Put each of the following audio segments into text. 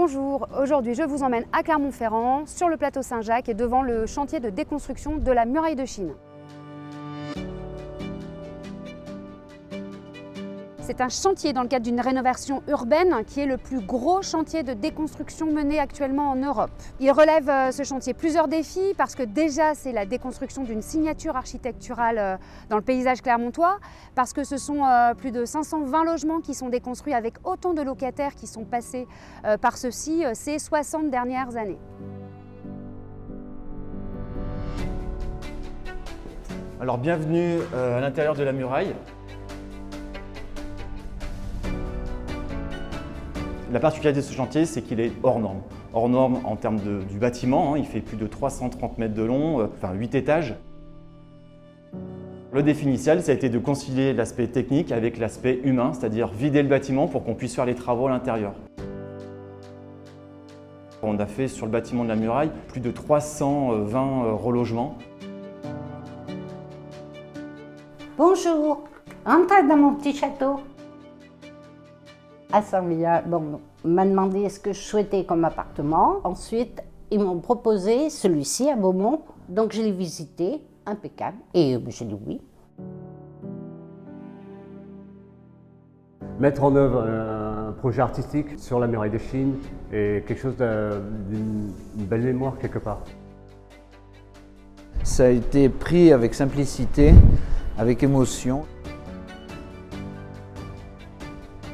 Bonjour, aujourd'hui je vous emmène à Clermont-Ferrand, sur le plateau Saint-Jacques et devant le chantier de déconstruction de la muraille de Chine. C'est un chantier dans le cadre d'une rénovation urbaine qui est le plus gros chantier de déconstruction mené actuellement en Europe. Il relève ce chantier plusieurs défis parce que déjà c'est la déconstruction d'une signature architecturale dans le paysage clermontois, parce que ce sont plus de 520 logements qui sont déconstruits avec autant de locataires qui sont passés par ceux-ci ces 60 dernières années. Alors bienvenue à l'intérieur de la muraille. La particularité de ce chantier, c'est qu'il est hors norme. Hors norme en termes du bâtiment, il fait plus de 330 mètres de long, enfin 8 étages. Le défi initial, ça a été de concilier l'aspect technique avec l'aspect humain, c'est-à-dire vider le bâtiment pour qu'on puisse faire les travaux à l'intérieur. On a fait sur le bâtiment de la muraille plus de 320 relogements. Bonjour, entrez dans mon petit château. À Saint-Villa, on m'a demandé ce que je souhaitais comme appartement. Ensuite, ils m'ont proposé celui-ci à Beaumont. Donc je l'ai visité, impeccable, et j'ai dit oui. Mettre en œuvre un projet artistique sur la muraille de Chine est quelque chose d'une belle mémoire quelque part. Ça a été pris avec simplicité, avec émotion.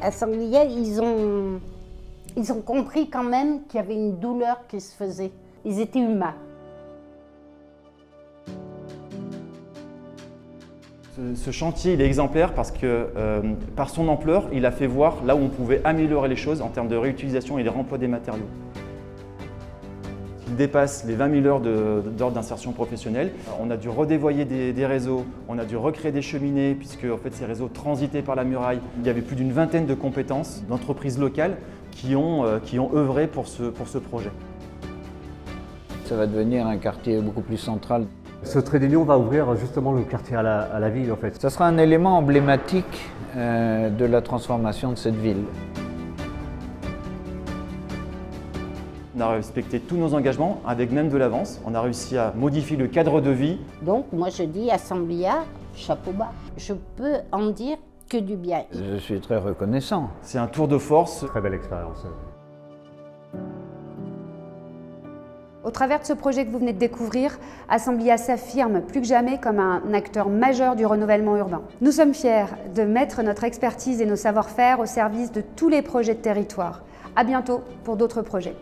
À Saint-Villa, ils ont compris quand même qu'il y avait une douleur qui se faisait. Ils étaient humains. Ce chantier il est exemplaire parce que par son ampleur, il a fait voir là où on pouvait améliorer les choses en termes de réutilisation et de remploi des matériaux. Il dépasse les 20 000 heures d'ordre d'insertion professionnelle. On a dû redévoyer des réseaux, on a dû recréer des cheminées puisque en fait, ces réseaux transitaient par la muraille. Il y avait plus d'une vingtaine de compétences d'entreprises locales qui ont œuvré pour ce projet. Ça va devenir un quartier beaucoup plus central. Ce trait d'union va ouvrir justement le quartier à la ville en fait. Ça sera un élément emblématique de la transformation de cette ville. On a respecté tous nos engagements avec même de l'avance. On a réussi à modifier le cadre de vie. Donc moi je dis à Saint-Villa, chapeau bas. Je peux en dire que du bien. Je suis très reconnaissant. C'est un tour de force. Très belle expérience. Au travers de ce projet que vous venez de découvrir, Assemblia s'affirme plus que jamais comme un acteur majeur du renouvellement urbain. Nous sommes fiers de mettre notre expertise et nos savoir-faire au service de tous les projets de territoire. À bientôt pour d'autres projets.